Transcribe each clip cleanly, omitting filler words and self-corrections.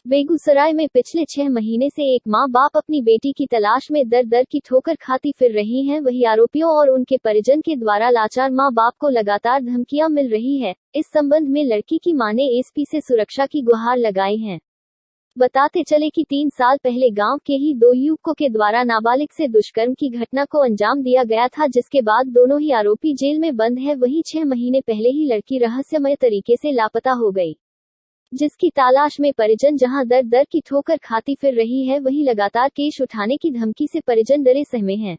बेगूसराय में पिछले 6 महीने से एक मां बाप अपनी बेटी की तलाश में दर दर की ठोकर खाती फिर रही हैं। वही आरोपियों और उनके परिजन के द्वारा लाचार मां बाप को लगातार धमकियां मिल रही है। इस संबंध में लड़की की मां ने एसपी से सुरक्षा की गुहार लगाई है। बताते चले कि 3 साल पहले गांव के ही 2 युवकों के द्वारा नाबालिग से दुष्कर्म की घटना को अंजाम दिया गया था, जिसके बाद दोनों ही आरोपी जेल में बंद है। वहीं 6 महीने पहले ही लड़की रहस्यमय तरीके से लापता हो गई, जिसकी तलाश में परिजन जहां दर दर की ठोकर खाती फिर रही है, वहीं लगातार केस उठाने की धमकी से परिजन डरे सहमे हैं।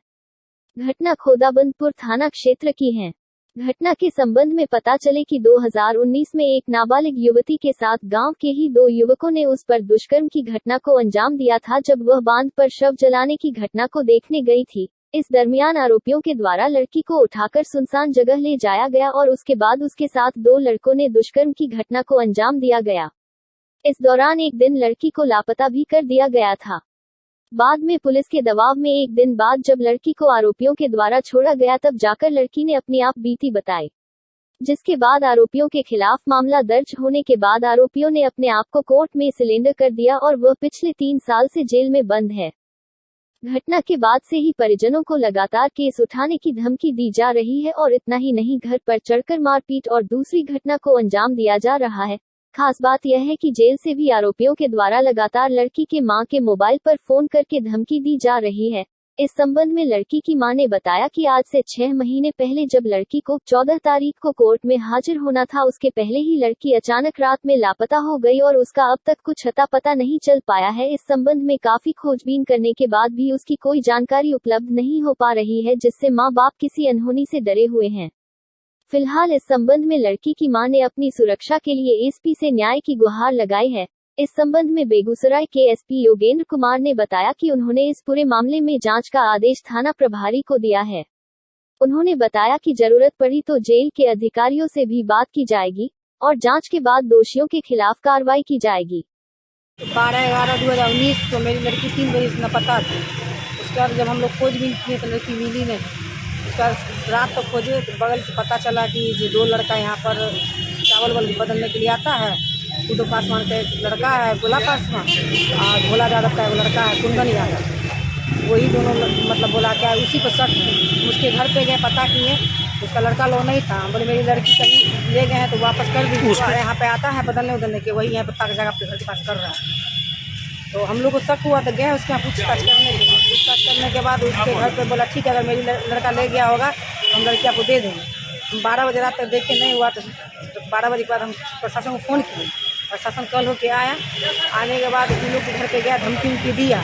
घटना खोदाबंदपुर थाना क्षेत्र की है। घटना के संबंध में पता चले कि 2019 में एक नाबालिग युवती के साथ गांव के ही 2 युवकों ने उस पर दुष्कर्म की घटना को अंजाम दिया था, जब वह बांध पर शव जलाने की घटना को देखने गई थी। इस दरमियान आरोपियों के द्वारा लड़की को उठाकर सुनसान जगह ले जाया गया और उसके बाद उसके साथ 2 लड़कों ने दुष्कर्म की घटना को अंजाम दिया गया। इस दौरान एक दिन लड़की को लापता भी कर दिया गया था। बाद में पुलिस के दबाव में एक दिन बाद जब लड़की को आरोपियों के द्वारा छोड़ा गया, तब जाकर लड़की ने अपनी आप बीती बताई, जिसके बाद आरोपियों के खिलाफ मामला दर्ज होने के बाद आरोपियों ने अपने आप को कोर्ट में सिलेंडर कर दिया और वह पिछले 3 साल से जेल में बंद है। घटना के बाद से ही परिजनों को लगातार केस उठाने की धमकी दी जा रही है और इतना ही नहीं, घर पर चढ़कर मारपीट और दूसरी घटना को अंजाम दिया जा रहा है। खास बात यह है कि जेल से भी आरोपियों के द्वारा लगातार लड़की के मां के मोबाइल पर फोन करके धमकी दी जा रही है। इस संबंध में लड़की की मां ने बताया कि आज से 6 महीने पहले जब लड़की को 14 तारीख को कोर्ट में हाजिर होना था, उसके पहले ही लड़की अचानक रात में लापता हो गई और उसका अब तक कुछ अता पता नहीं चल पाया है। इस संबंध में काफी खोजबीन करने के बाद भी उसकी कोई जानकारी उपलब्ध नहीं हो पा रही है, जिससे मां बाप किसी अनहोनी से डरे हुए हैं। फिलहाल इस संबंध में लड़की की मां ने अपनी सुरक्षा के लिए एसपी से न्याय की गुहार लगाई है। इस संबंध में बेगूसराय के एसपी योगेंद्र कुमार ने बताया कि उन्होंने इस पूरे मामले में जांच का आदेश थाना प्रभारी को दिया है। उन्होंने बताया कि जरूरत पड़ी तो जेल के अधिकारियों से भी बात की जाएगी और जांच के बाद दोषियों के खिलाफ कार्रवाई की जाएगी। 12/11/2019 को मेरी लड़की 3 बजे से लापता थी। उसके बाद जब हम लोग खोजबीन किए तो लड़की मिली नहीं। उसका रात को खोजे तो बगल से पता चला कि जो 2 लड़का यहाँ पर चावल वाल बदलने के लिए आता है, उदो पासवान का एक लड़का है गोला पासवान और भोला यादव का एक लड़का है कुंदन यादव। वही दोनों मतलब बोला क्या उसी पर शक उसके घर पे गए, पता किए, उसका लड़का लोग नहीं था। बोले मेरी लड़की कहीं ले गए हैं तो वापस कर दीजिए। यहाँ पे आता है बदलने के, वही यहाँ पर ताक जगह आपके घर के पास कर रहा है। तो हम लोग को शक हुआ तो गए उसके यहाँ पूछताछ करने के लिए। पूछताछ करने के बाद उसके घर पे बोला ठीक है, अगर मेरी लड़का ले गया होगा तो हम लड़की आपको दे देंगे। हम 12 बजे रात तक देखे नहीं हुआ तो 12 बजे के बाद हम प्रशासन को फ़ोन किए। प्रशासन कल होके आया। आने के बाद उन लोग के घर पे गया, धमकी उनकी दिया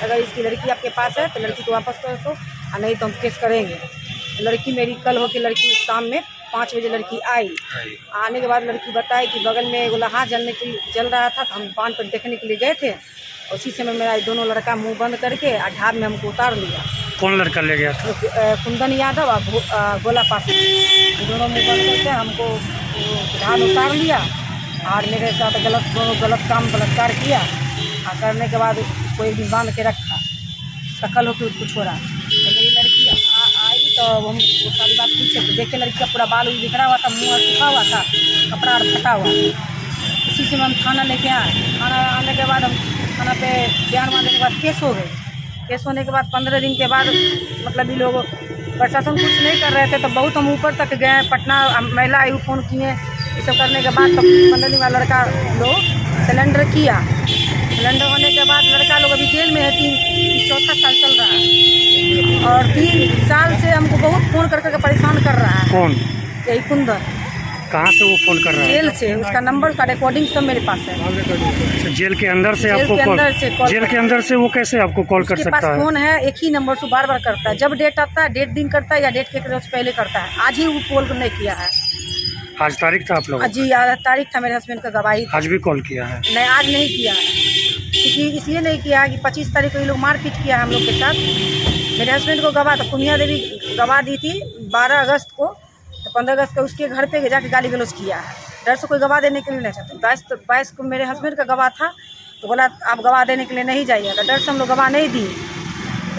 अगर इसकी लड़की आपके पास है तो लड़की को वापस कर दो और नहीं तो हम केस करेंगे। लड़की मेरी कल होके लड़की शाम में 5 बजे लड़की आई। आने के बाद लड़की बताई कि बगल में गोलहा जल रहा था, तो हम पान पर देखने के लिए गए थे। उसी समय मेरा दोनों लड़का मुंह बंद करके ढाब में हमको उतार लिया। कौन लड़का ले गया था? कुंदन यादव और गोला पासवान, दोनों मुंह बंद करके हमको ढाब में उतार लिया और मेरे साथ दोनों गलत काम बलात्कार किया। और करने के बाद उसको एक दिन बांध के रखा, उसका कल होकर उसको छोड़ा। तो मेरी लड़की आई तो हम वो सारी बात पूछे तो देखे लड़की का पूरा बाल बिखरा हुआ था, मुँह सूखा हुआ था, कपड़ा और फटा हुआ। उसी से हम थाना लेके आए। थाना आने के बाद हम थाना पे बयान मारने के बाद केस हो गए। केस होने के बाद 15 दिन के बाद मतलब ये लोग प्रशासन कुछ नहीं कर रहे थे, तो बहुत हम ऊपर तक गए, पटना महिला आयोग फ़ोन किए। ये सब करने के बाद तो 15 दिन वाला लड़का लोग सिलेंडर किया। सिलेंडर होने के बाद लड़का लोग अभी जेल में है, 4था साल चल रहा है और 3 साल से हमको बहुत फ़ोन कर करके परेशान कर रहा है। कौन? यही कुंदन। कहाँ से वो फ़ोन कर रहा है? जेल से। उसका नंबर का रिकॉर्डिंग सब मेरे पास है। जेल के अंदर से आपको कॉल? जेल के अंदर से वो कैसे आपको कॉल कर सकता है? उसके पास फ़ोन है, एक ही नंबर से बार बार करता है। जब डेट आता है, डेट दिन करता है या डेट के पहले करता है। आज ही वो कॉल नहीं किया है। आज तारीख था आप लोग? जी आज तारीख था, मेरे हस्बैंड का गवाही। आज भी कॉल किया है? नहीं, आज नहीं किया है, क्योंकि इसलिए नहीं किया कि 25 तारीख को ये लोग मारपीट किया हम लोग के साथ। मेरे हस्बैंड को गवाह था, कुनिया देवी गवाह दी थी 12 अगस्त को, तो 15 अगस्त को उसके घर पे जाके गाली गलौज किया है। डर से कोई गवाह देने के लिए नहीं चाहते। 22 को मेरे हस्बैंड का गवाह था, तो बोला आप गवाह देने के लिए नहीं जाइएगा। डर से हम लोग गवाह नहीं दिए।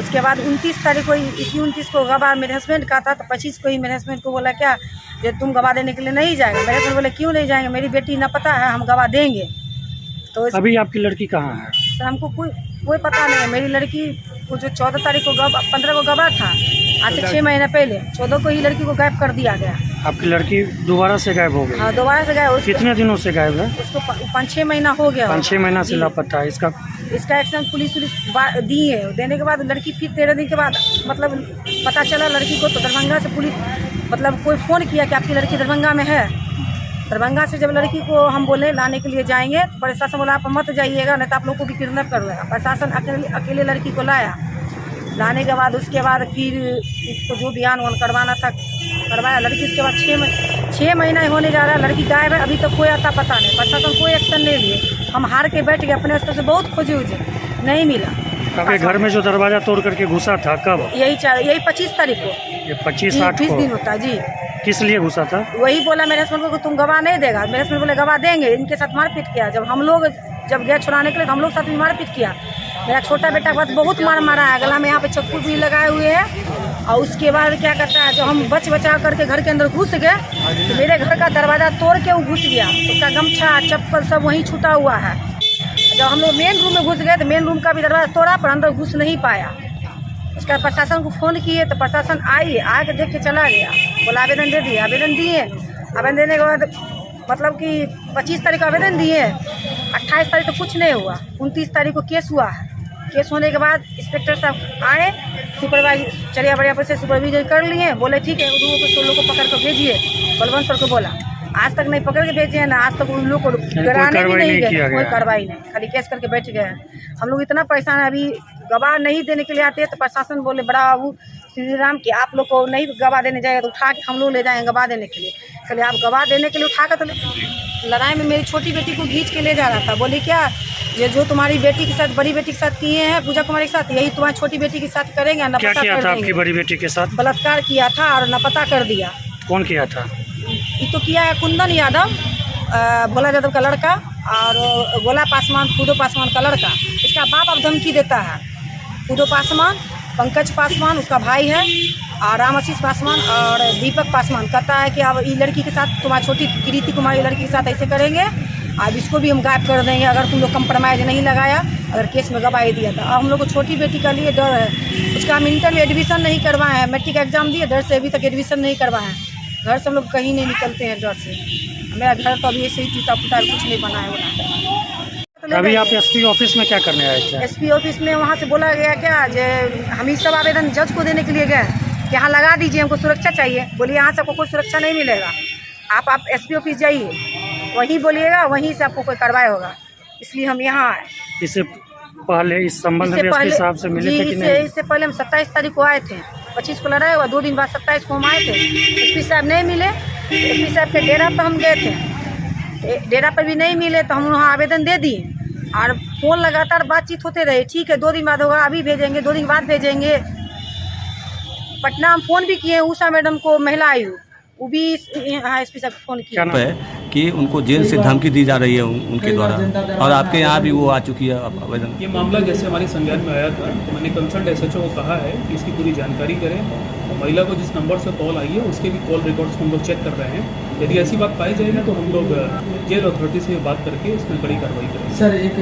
उसके बाद 29 तारीख को, इसी 29 को गवाह मेरे हस्बैंड का था, तो 25 को ही मेरे हस्बैंड को बोला क्या ये तुम गवाह देने के लिए नहीं जाएंगे। मेरे हस्बैंड बोले क्यों नहीं जाएंगे, मेरी बेटी ना पता है, हम गवाह देंगे। तो अभी आपकी लड़की कहाँ है? सर हमको कोई पता नहीं है। मेरी लड़की को जो 14 तारीख को 15 को गवा था, आज से 6 महीने पहले 14 को ही लड़की को गायब कर दिया गया। आपकी लड़की दोबारा से गायब हो गई? हाँ, दोबारा से गायब। कितने दिनों से गायब है? उसको 5-6 महीना हो गया। 5-6 महीना से लापता है। इसका एक्शन पुलिस दी है। देने के बाद लड़की फिर 13 दिन के बाद मतलब पता चला लड़की को, तो दरभंगा से पुलिस मतलब कोई फ़ोन किया कि आपकी लड़की दरभंगा में है। दरभंगा से जब लड़की को हम बोले लाने के लिए जाएंगे, प्रशासन बोला आप मत जाइएगा, नहीं तो आप लोग को भी किडनैप कर देगा। प्रशासन अकेले लड़की को लाने के बाद उसके बाद फिर इसको जो बयान वान करवाना था करवाया। लड़की उसके बाद 6 महीना होने जा रहा है, लड़की गायब है। अभी तक कोई आता पता नहीं, प्रशासन कोई एक्शन नहीं लिए। हम हार के बैठ गए, अपने स्तर से बहुत खोजे नहीं मिला। आपके घर में जो दरवाजा तोड़ करके घुसा था कब? यही 25 तारीख को। ये 25 दिन होता है जी। किस लिए घुसा था? वही बोला मेरे हस्बैंड को तुम गवाह नहीं देगा। मेरे हस्बैंड बोले गवाह देंगे। इनके साथ मारपीट किया। जब हम लोग गए छुड़ाने के लिए तो हम लोग साथ भी मारपीट किया। मेरा छोटा बेटा के बाद बहुत मारा है, गला में यहाँ पे चक्कू भी लगाए हुए हैं। और उसके बाद क्या करता है, जब हम बचा करके घर के अंदर घुस गए तो मेरे घर का दरवाज़ा तोड़ के वो घुस गया। उसका गमछा चप्पल सब वहीं छूटा हुआ है। जब हम लोग मेन रूम में घुस गए तो मेन रूम का भी दरवाज़ा तोड़ा, पर अंदर घुस नहीं पाया। उसका प्रशासन को फ़ोन किए तो प्रशासन आके देख के चला गया। बोला आवेदन दे दिए। आवेदन दिए। आवेदन देने के बाद मतलब कि 25 तारीख को आवेदन दिए, 28 तारीख को कुछ नहीं हुआ। 29 तारीख को केस हुआ है। केस होने के बाद इंस्पेक्टर साहब आए, सुपरवाइजर चढ़िया बढ़िया पर से सुपरवाइजर कर लिए। बोले ठीक है, उन लोगों को पकड़ कर भेजिए। बलवंत सर को बोला, आज तक नहीं पकड़ के भेजे हैं ना, आज तक उन लोग को डराने भी नहीं गए, कोई कार्रवाई नहीं, खाली केस करके बैठ गए हैं। हम लोग इतना परेशान है। अभी गवाह नहीं देने के लिए आते हैं तो प्रशासन बोले बड़ा बाबू श्री राम की आप लोग को नहीं गवाह देने जाएगा तो उठा के हम लोग ले जाएंगे गवाह देने के लिए। चलिए आप गवाह देने के लिए उठा कर, तो लड़ाई में मेरी छोटी बेटी को खींच के ले जा रहा था। बोली क्या ये जो तुम्हारी बेटी के साथ बड़ी बेटी के साथ किए हैं पूजा कुमारी के साथ, यही तुम्हारी छोटी बेटी के साथ करेंगे। न क्या किया था आपकी बड़ी बेटी के साथ? बलात्कार किया था और न पता कर दिया। कौन किया था? ये तो किया है कुंदन यादव, भोला यादव का लड़का, और गोला पासवान, खुदो पासवान का लड़का। इसका बाप अब धमकी देता है। खुदो पासवान, पंकज पासवान उसका भाई है, और राम आशीष पासवान और दीपक पासवान कहता है कि अब ये लड़की के साथ तुम्हारी छोटी कृति कुमारी लड़की के साथ ऐसे करेंगे, अब इसको भी हम गायब कर देंगे अगर तुम लोग कंप्रोमाइज़ नहीं लगाया, अगर केस में गवाही दिया था। अब हम लोग को छोटी बेटी का लिए डर है। उसका हम इंटर में एडमिशन नहीं करवाए हैं, मैट्रिक एग्जाम दिए, डर से अभी तक एडमिशन नहीं करवाए हैं। घर से हम लोग कहीं नहीं निकलते हैं डर से। मेरा घर तो अभी ऐसे ही टूटा फूटा कुछ नहीं बना है। अभी आप एसपी ऑफिस में क्या करने आए थे? एसपी ऑफिस में वहाँ से बोला गया क्या जे हम ये सब आवेदन जज को देने के लिए गए कि यहाँ लगा दीजिए, हमको सुरक्षा चाहिए। बोलिए यहाँ से आपको कोई सुरक्षा नहीं मिलेगा, आप एसपी ऑफिस जाइए, वहीं बोलिएगा, वहीं से आपको कोई कार्रवाई होगा। इसलिए हम यहाँ आए। इससे पहले इस संबंध में एसपी साहब से मिले थे कि नहीं? इससे पहले हम 27 तारीख को आए थे। 25 को लड़ाई हुआ, 2 दिन बाद 27 को हम आए थे। एसपी साहब नहीं मिले। एसपी साहब के डेरा पर हम गए थे, डेरा पर भी नहीं मिले तो हम वहाँ आवेदन दे दिए, और फ़ोन लगातार बातचीत होते रहे। ठीक है 2 दिन बाद होगा, अभी भेजेंगे, 2 दिन बाद भेजेंगे। पटना हम फ़ोन भी किए उषा मैडम को, महिला आयु, वो भी हाँ एसपी साहब फ़ोन किया है कि उनको जेल से धमकी दी जा रही है उनके द्वारा, और आपके यहाँ भी वो आ चुकी है आवेदन। ये मामला जैसे हमारी संज्ञान में आया था तो मैंने कंसर्न एसएचओ को कहा है कि इसकी पूरी जानकारी करें। महिला को जिस नंबर से कॉल आई है उसके भी कॉल रिकॉर्ड्स को हम लोग चेक कर रहे हैं। यदि ऐसी बात पाई जाएगी तो हम लोग जेल अथॉरिटी से बात करके इसमें कड़ी कार्रवाई करेंगे। सर एक